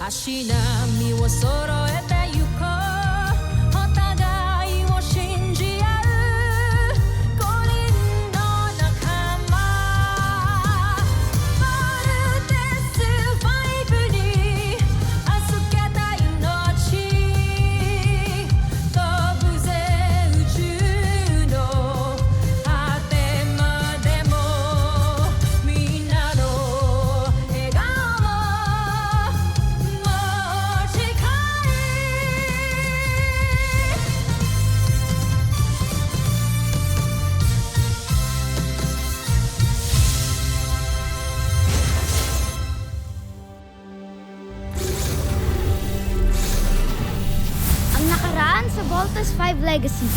足並みを揃えてゆこうお互いを信じ合う五人の仲間まるでスファイブに預けた命飛ぶぜ宇宙の果てまでもみんなの笑顔も持ち帰Ang nakaraan sa Voltas 5 Legacy.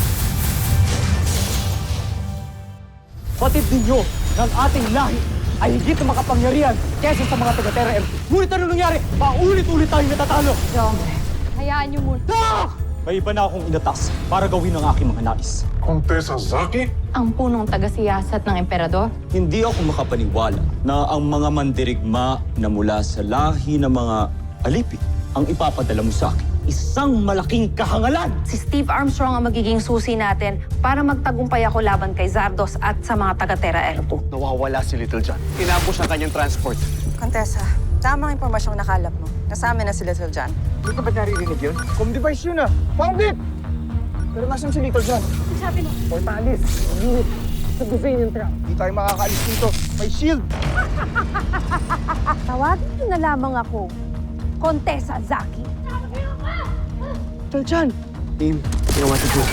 Batid ninyo ng ating lahi ay higit na makapangyarihan kesa sa mga taga-Terra M. Ngunit ano nangyari? Paulit-ulit tayong natatalo. Hayaan niyo muna. Ah! May iba na akong inatas para gawin ang aking mga nais. Kontesa Zaki? Ang punong taga-siyasat ng emperador? Hindi ako makapaniwala na ang mga mandirigma na mula sa lahi ng mga alipin ang ipapadala mo sa akin. Isang malaking kahangalan! Si Steve Armstrong ang magiging susi natin para magtagumpay ako laban kay Zardos at sa mga taga-Terra L2. Nawawala si Little John. Tinapos ang kanyang transport. Contessa, tamang impormasyong nakalap mo. Kasama na si Little John. Hindi ka ba naririnig yun? Home device yun ah! Found it! Pero nasan si Little John? Ang sabi mo? Portalis, unit, sa Brazilian truck. Hindi tayo makakaalis dito. May shield! Tawagin niyo na lamang ako, Kontesa Zaki. Little John! Team, you know what to do.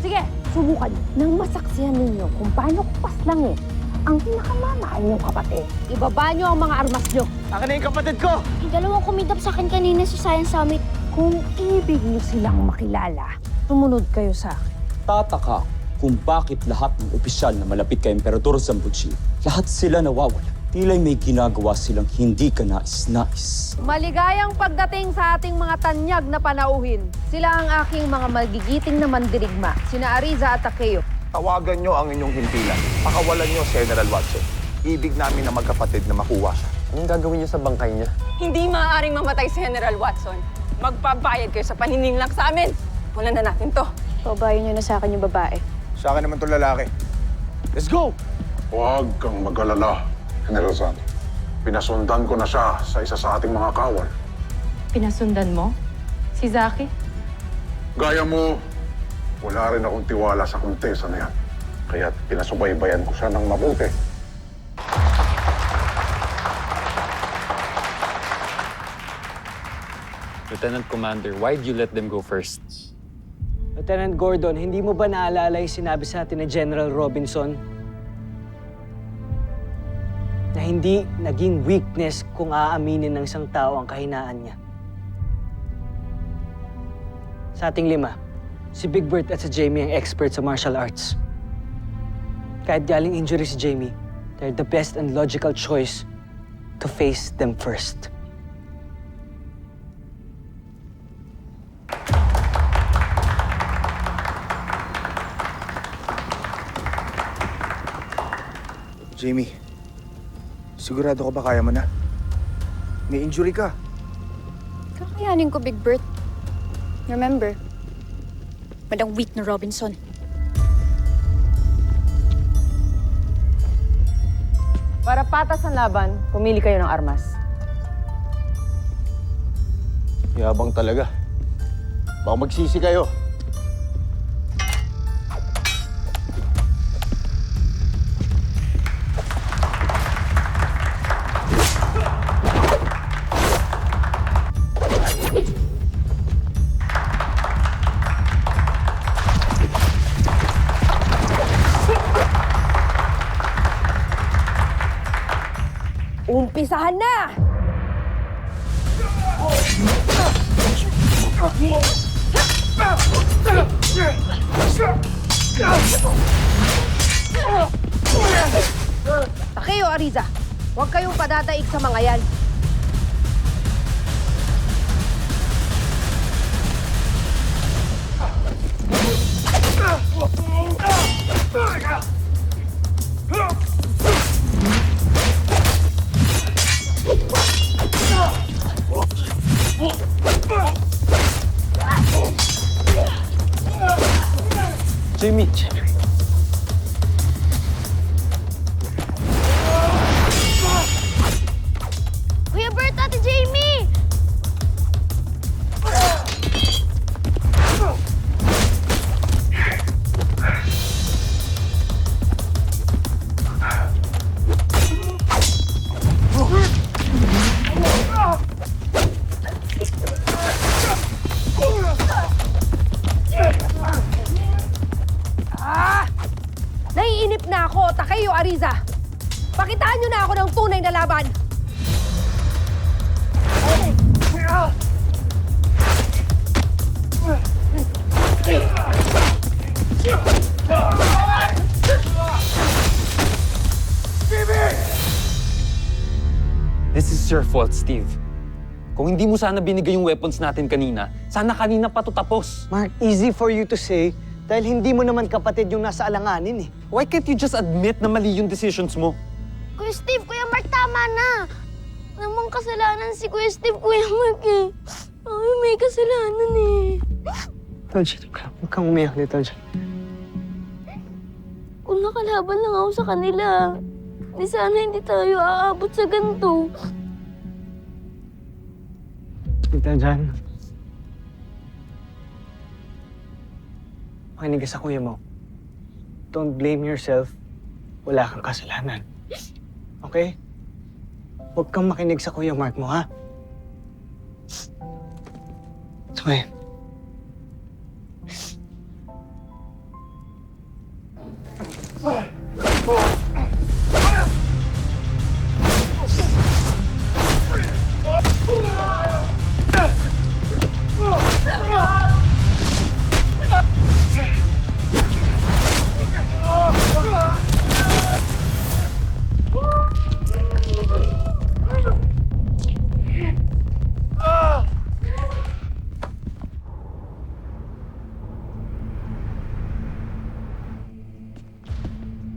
Sige, subukan niyo. Nang masaksihan ninyo kung paano kupas lang ang pinakamamahal niyong kapatid. Ibaba niyo ang mga armas niyo. Akin na yung kapatid ko! Yung dalawang kumidap sa akin kanina sa Science Summit. Kung ibig niyo silang makilala, sumunod kayo sa akin. Tataka kung bakit lahat ng opisyal na malapit kay Emperador Zambuchi, lahat sila nawawala. Tila'y may ginagawa silang hindi ka nais-nais. Maligayang pagdating sa ating mga tanyag na panauhin. Sila ang aking mga magigiting na mandirigma, sina Ariza at Takeo. Tawagan nyo ang inyong himpilan. Pakawalan nyo si General Watson. Ibig namin na magkapatid na makuha siya. Anong gagawin niyo sa bangkay niya? Hindi maaaring mamatay si General Watson. Magpabayad kayo sa panininglang sa amin. Wala na natin to. Pabayan niyo na sa akin yung babae. Sa akin naman itong lalaki. Let's go! Huwag kang mag-alala, General Zan. Pinasundan ko na siya sa isa sa ating mga kawal. Pinasundan mo? Si Zaki? Gaya mo, wala rin akong tiwala sa kontesa na yan. Kaya't pinasubaybayan ko siya ng mabuti. Lieutenant Commander, why'd you let them go first? Lieutenant Gordon, hindi mo ba naalala yung sinabi sa atin ni General Robinson? Na hindi naging weakness kung aaminin ng isang tao ang kahinaan niya. Sa ating lima, si Big Bird at si Jamie ang expert sa martial arts. Kahit galing injury si Jamie, they're the best and logical choice to face them first. Jamie, sigurado ka ba kaya mo na? May injury ka. Kakayanin ko, Big Bird. Remember, walang weak na Robinson. Para patas ang laban, pumili kayo ng armas. Yabang talaga. Baka magsisi kayo. Umpisahan na! Takeo, Ariza, huwag kayong padadaig sa mga yan. Jamie! Kuya Bert, Ate Jamie! Naiinip na ako, Takeo Ariza. Pakitaan niyo na ako ng tunay na laban. This is your fault, Steve. Kung hindi mo sana binigay yung weapons natin kanina, sana kanina pa to tapos. Mark, easy for you to say dahil hindi mo naman kapatid yung nasa alanganin eh. Why can't you just admit na mali yung decisions mo? Kuya Steve, Kuya Mark, tama na. Namang kasalanan si Kuya Steve, Kuya Mark eh. Ay, may kasalanan eh. Tolja, huwag kang umiyak ni Tolja. Kung nakalaban lang ako sa kanila, di sana hindi tayo aabot sa ganito. Tita Jan. Makinig ka sa kuya mo. Don't blame yourself. Wala kang kasalanan. Okay? Huwag kang makinig sa kuya Mark mo, ha? Okay.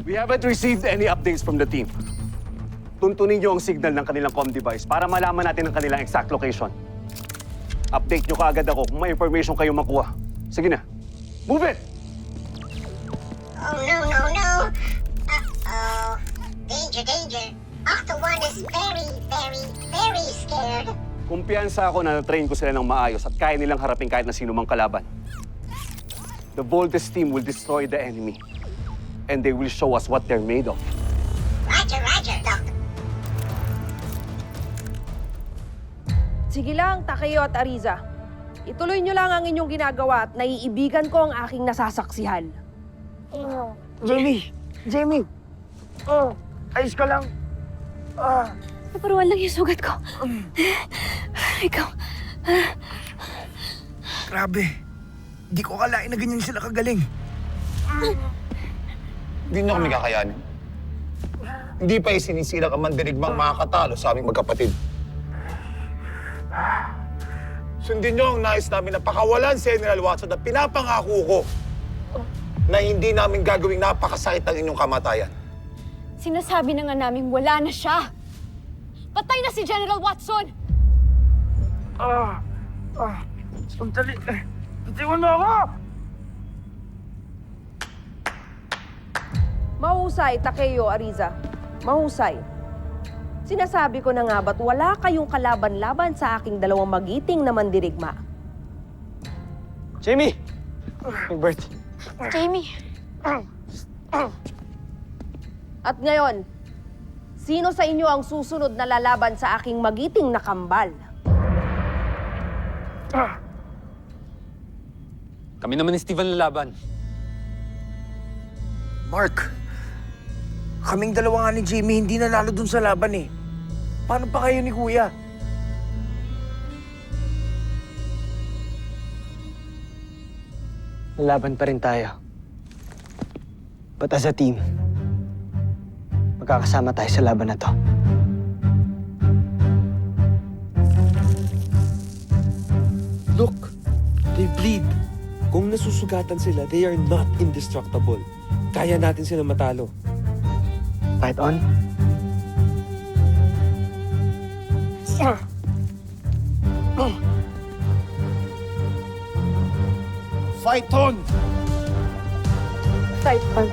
We haven't received any updates from the team. Tuntunin niyo ang signal ng kanilang comm device para malaman natin ang kanilang exact location. Update niyo kaagad ako kung may information kayo makuha. Sige na. Move it! Oh, no. Uh-oh. Danger. Octo One is very scared. Kumpiyansa ako na na-train ko sila ng maayos at kaya nilang harapin kahit na sino mang kalaban. The Voltes team will destroy the enemy. And they will show us what they're made of. Roger, Doc. Sige lang, Takeo at Ariza. Ituloy niyo lang ang inyong ginagawa at naiibigan ko ang aking nasasaksihan. Jamie! Ayos ka lang. Naparuan lang yung sugat ko. Ikaw. Grabe. Hindi ko akalain na ganyan sila kagaling. Hindi nyo kami kakayanin. Hindi pa isinisila ka mandirigmang makakatalo sa aming magkapatid. Sundin nyo ang nais namin na pakawalan si General Watson at pinapangako ko na hindi namin gagawing napakasakit ang inyong kamatayan. Sinasabi na nga namin wala na siya. Patay na si General Watson! Sandali. Bitiwan mo ako! Mahusay, Takeo Ariza. Mahusay. Sinasabi ko na nga ba't wala kayong kalaban-laban sa aking dalawang magiting na mandirigma? Jamie! Bert. Jamie. At ngayon, sino sa inyo ang susunod na lalaban sa aking magiting na kambal? Kami naman ni Steve ang lalaban. Mark, kaming dalawa nga ni Jamie hindi nanalo dun sa laban eh. Paano pa kayo ni Kuya? Lalaban pa rin tayo. But as a team, magkakasama tayo sa laban na to. Look, they bleed. Kung nasusugatan sila, they are not indestructible. Kaya natin sila matalo. Fight on? Fight on! Type 5.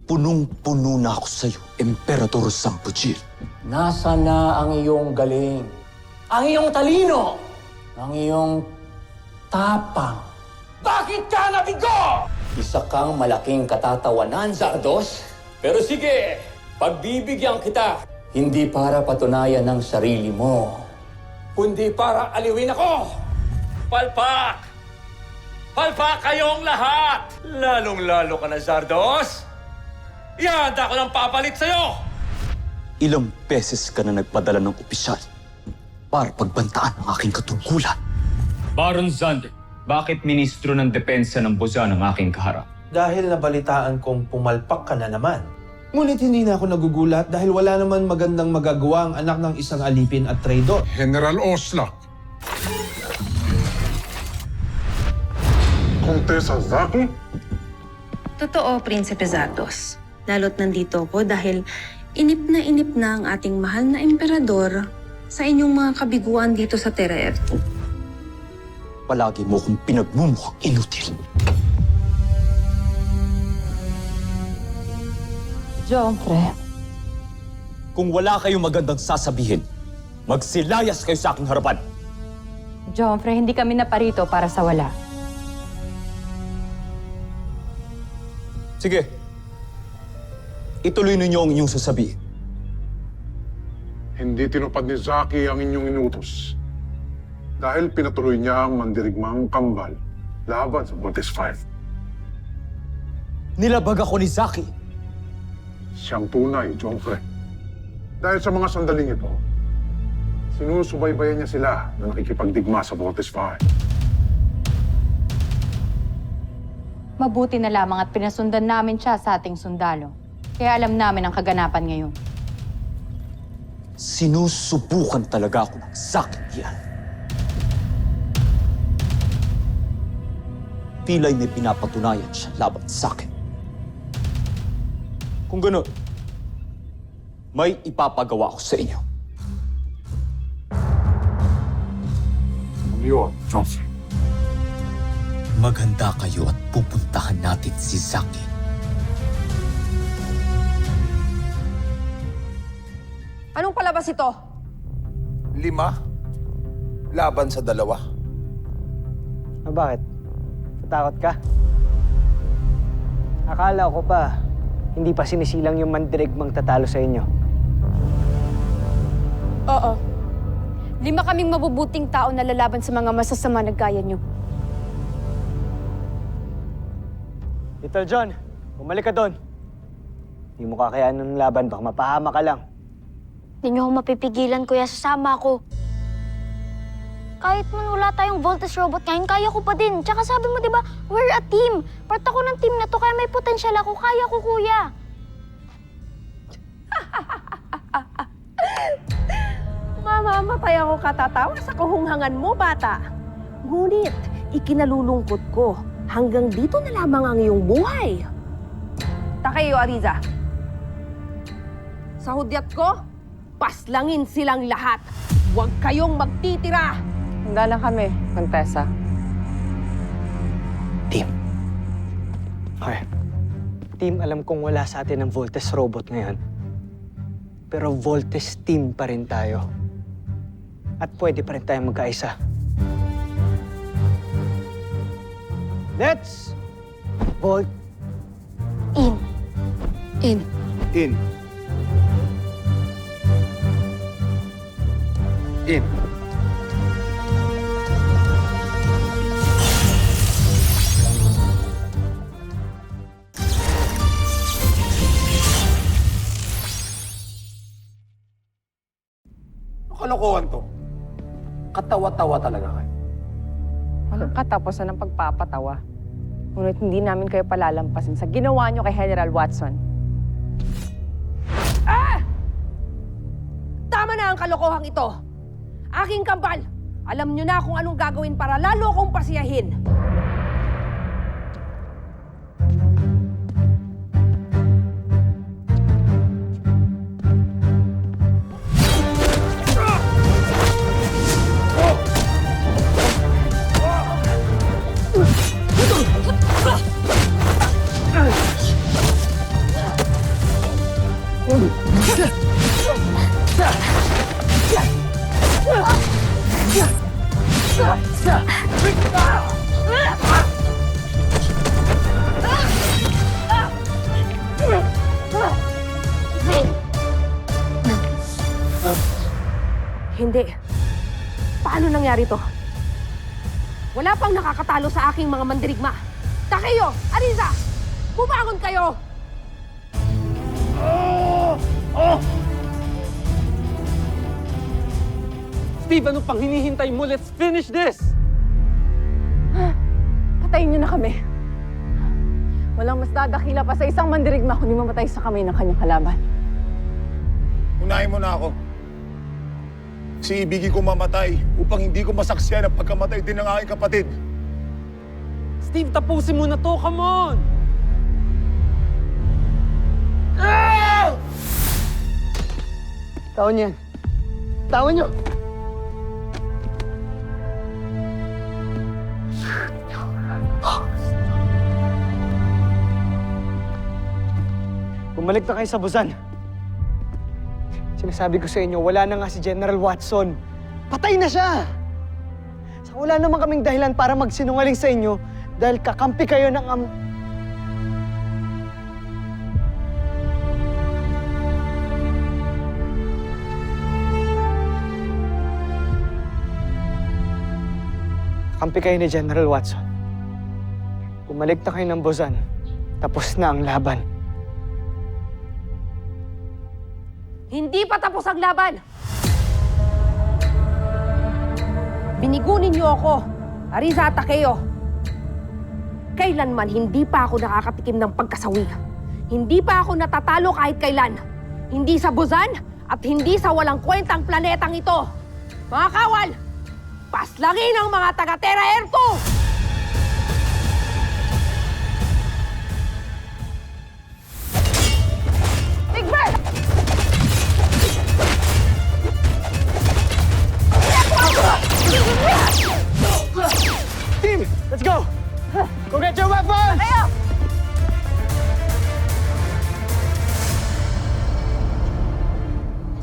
Punong-puno na ako sa'yo, Emperador Sampujil. Nasaan na ang iyong galing? Ang iyong talino? Ang iyong tapang? Bakit ka nabigo? Isa kang malaking katatawanan, Zardos. Pero sige, pagbibigyan kita. Hindi para patunayan ng sarili mo, kundi para aliwin ako. Palpak! Palpak kayong lahat! Lalong-lalo ka na, Zardos. Ihanda ko ng papalit sa'yo! Ilang beses ka na nagpadala ng opisyal para pagbantaan ang aking katungkulan. Baron Zand, bakit ministro ng depensa ng Buzan ang aking kaharap? Dahil nabalitaan kong pumalpak ka na naman. Ngunit hindi na ako nagugulat dahil wala naman magandang magagawa ang anak ng isang alipin at traidor. General Oslak. Contessa Zaki? Totoo, Prinsipe Zardos. Lalo't nandito ko dahil inip na ang ating mahal na emperador sa inyong mga kabiguan dito sa Terra Erto. Palagi mo kong pinagmumukhang inutil. Joffre. Kung wala kayong magandang sasabihin, magsilayas kayo sa aking harapan. Joffre, hindi kami naparito para sa wala. Sige. Ituloy ninyo ang inyong sasabihin. Hindi tinupad ni Zaki ang inyong inutos. Dahil pinatuloy niya ang mandirigmang kambal laban sa Voltes 5. Nilabag ako ni Zaki. Siyang tunay, Joffre. Dahil sa mga sandaling ito, sinusubaybayan niya sila na nakikipagdigma sa Voltes 5. Mabuti na lamang at pinasundan namin siya sa ating sundalo. Kaya alam namin ang kaganapan ngayon. Sinusubukan talaga ako ng sakit yan. Pila'y may pinapatunayan siya laban sa akin. Kung gano'n, may ipapagawa ko sa inyo. Ano yun, Joffre? Maghanda kayo at pupuntahan natin si Zaki. Anong palabas ito? 5? Laban sa 2? Bakit? Natakot ka? Akala ko pa, hindi pa sinisilang yung mandirigmang tatalo sa inyo. Oo. 5 kaming mabubuting tao na lalaban sa mga masasama na gaya nyo. Little John, bumalik ka doon. Hindi mo kakayanan ng laban, baka mapahama ka lang. Hindi niyo ako mapipigilan, kuya. Sasama ako. Kahit man wala tayong Voltes robot ngayon, kaya ko pa din. Tsaka sabi mo, di ba, we're a team. Part ako ng team na to, kaya may potensyal ako. Kaya ko, kuya. Mamamatay ako katatawa sa kahunghangan mo, bata. Ngunit, ikinalulungkot ko. Hanggang dito na lamang ang iyong buhay. Takayo, Ariza. Sa hudyat ko, paslangin silang lahat. Huwag kayong magtitira. Handa na kami, Contessa. Team. Okay. Team, alam kong wala sa atin ang Voltes robot ngayon. Pero Voltes team pa rin tayo. At pwede pa rin tayong magkaisa. Let's Volt In. in. In. In. Kalokohan to. Katawa-tawa talaga kayo. Walang katapusan ng pagpapatawa. Ngunit hindi namin kayo palalampasin sa ginawa nyo kay General Watson. Tama na ang kalokohang ito. Aking kambal, alam nyo na kung anong gagawin para lalo kong pasiyahin. Hindi. Paano nangyari to? Wala pang nakakatalo sa aking mga mandirigma. Takeo! Ariza! Bumangon kayo! Steve, ano pang hinihintay mo? Let's finish this! Patayin niyo na kami. Walang mas dadakila pa sa isang mandirigma kundi mamatay sa kamay ng kanyang kalaban. Unahin mo na ako. Si ibigin ko mamatay upang hindi ko masaksiyan ang pagkamatay din ng aking kapatid. Steve, tapusin mo na to! Come on! Tawon yan. Tawon nyo! Bumalik na kayo sa Busan. Sinasabi ko sa inyo, wala na nga si General Watson. Patay na siya! Saka wala naman kaming dahilan para magsinungaling sa inyo dahil kakampi kayo ng Kampi kayo ni General Watson. Bumalik na kayo ng Busan. Tapos na ang laban. Hindi pa tapos ang laban! Binigunin niyo ako, Ariza at Takeo. Kailanman hindi pa ako nakakatikim ng pagkasawi. Hindi pa ako natatalo kahit kailan. Hindi sa Busan at hindi sa walang kwentang planetang ito. Mga kawal, paslangin ang mga taga-Terra Air 2! Big Bird! Team, let's go! Go get your weapons! Tayo!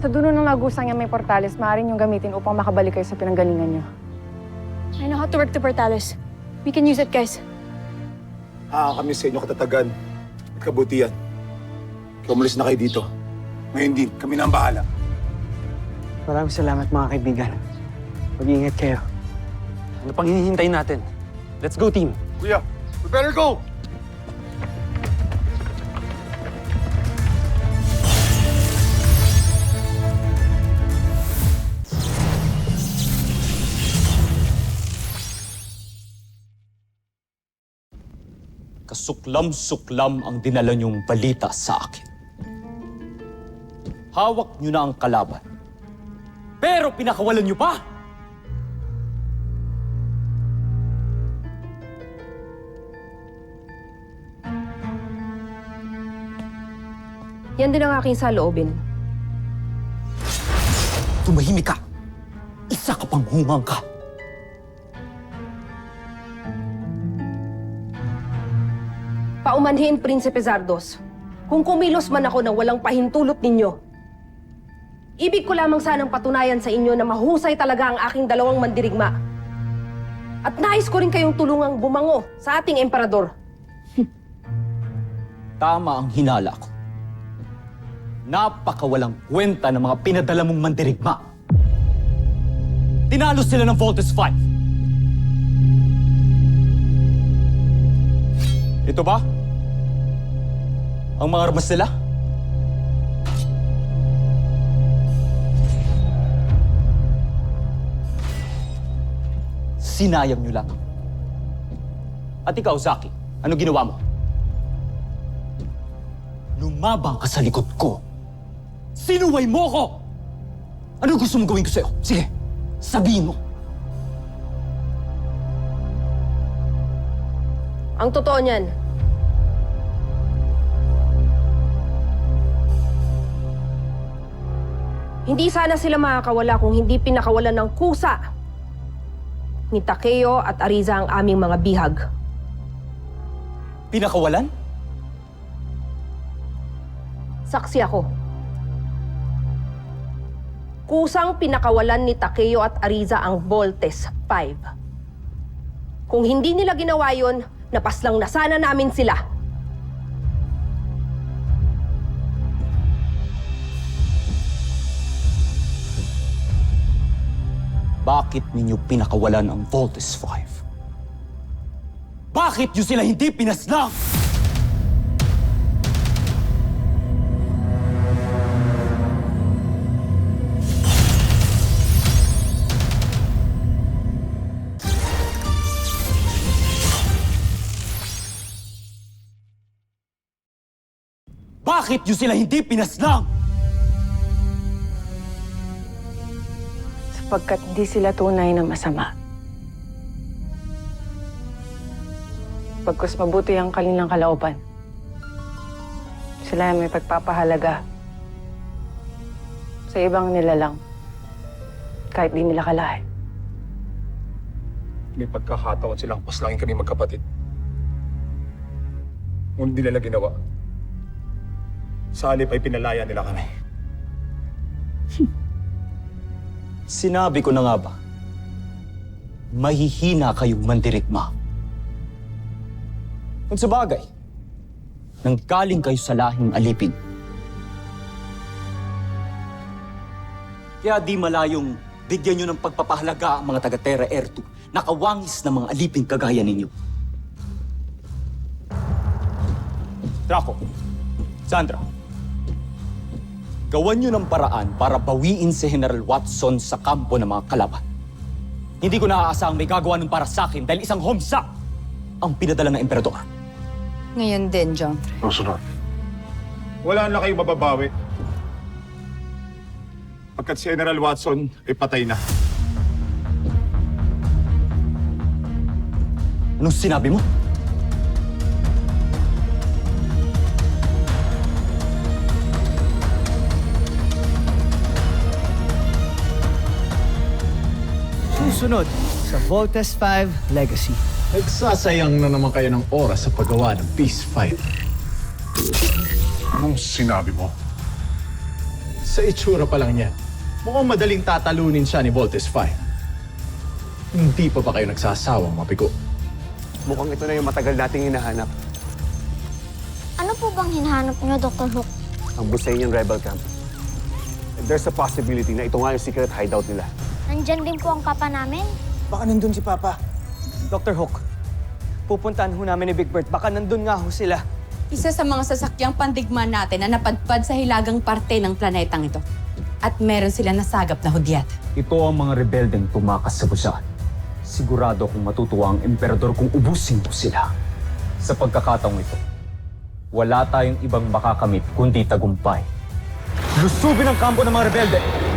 Sa dulo ng lagusang niya may portales, maaaring yung gamitin upang makabalik kayo sa pinanggalingan niyo. I know how to work the portales. We can use it, guys. Kami sa inyo katatagan at kabutihan. Kaya umalis na kayo dito. Ngayon din, kami na ang bahala. Maraming salamat mga kaibigan. Mag-iingat kayo. Ano pang hinihintay natin? Let's go, team! Kuya, we better go! Kasuklam-suklam ang dinala niyong balita sa akin. Hawak niyo na ang kalaban. Pero pinakawalan niyo pa! Yan din ang aking saloobin. Tumahimik ka! Isa ka pang hungang ka! Paumanhin, Prinsipe Zardos. Kung kumilos man ako nang walang pahintulot ninyo, ibig ko lamang sanang patunayan sa inyo na mahusay talaga ang aking dalawang mandirigma. At nais ko rin kayong tulungang bumango sa ating emperador. Tama ang hinala ko. Napakawalang kwenta ng mga pinadala mong mandirigma. Tinalo sila ng Voltes 5. Ito ba? Ang mga armas nila? Sinayang nyo lang. At ikaw, Zaki, ano ginawa mo? Lumabang ka sa likod ko. Sinuway mo ko! Ano gusto mong gawin ko sa'yo? Sige, sabihin mo. Ang totoo niyan, hindi sana sila makakawala kung hindi pinakawalan ng kusa ni Takeo at Ariza ang aming mga bihag. Pinakawalan? Saksi ako. Kusang pinakawalan ni Takeo at Ariza ang Voltes 5. Kung hindi nila ginawa yon, napaslang na sana namin sila. Bakit ninyo pinakawalan ang Voltes 5? Bakit nyo sila hindi pinaslang? Bakit nyo sila hindi pinaslang? Sapagkat di sila tunay na masama. Pagkus mabuti ang kanilang kalooban. Sila ay may pagpapahalaga sa ibang nilalang, kahit di nila kalahin. May pagkakataon silang paslangin kami magkapatid. Ngunit di nila ginawa. Sa halip ay pinalaya nila kami. Sinabi ko na nga ba, mahihina kayong mandirigma. Kung sa bagay, nanggaling kayo sa lahing alipin. Kaya di malayong bigyan nyo ng pagpapahalaga ang mga taga-Terra Air 2, nakawangis na mga alipin kagaya ninyo. Draco, Sandra, gawan nyo ng paraan para bawiin si General Watson sa kampo ng mga kalaban. Hindi ko naaasahang may gagawa nun para sa akin dahil isang homsa ang pinadala ng emperador. Ngayon din, John. Susunod. Wala na kayong mababawi. Pagkat si General Watson ay patay na. Anong sinabi mo? Susunod sa Voltes 5 Legacy. Nagsasayang na naman kayo ng oras sa paggawa ng Peace Fighter. Anong sinabi mo? Sa itsura pa lang niya, mukhang madaling tatalunin siya ni Voltes 5. Hindi pa ba kayo nagsasawang mapigo? Mukhang ito na yung matagal nating hinahanap. Ano po bang hinahanap niyo, Dr. Hook? Ang Busanian Rebel Camp. And there's a possibility na ito nga yung secret hideout nila. Nandyan din po ang papa namin. Baka nandun si Papa. Dr. Hook, pupuntahan ho namin ni Big Bird. Baka nandun nga ho sila. Isa sa mga sasakyang pandigma natin na napadpad sa hilagang parte ng planetang ito. At meron sila nasagap na hudyat. Ito ang mga rebeldeng tumakas sa Busan. Sigurado kung matutuwa ang emperador kung ubusin mo sila. Sa pagkakataong ito, wala tayong ibang makakamit kundi tagumpay. Lusubin ang kampo ng mga rebelde!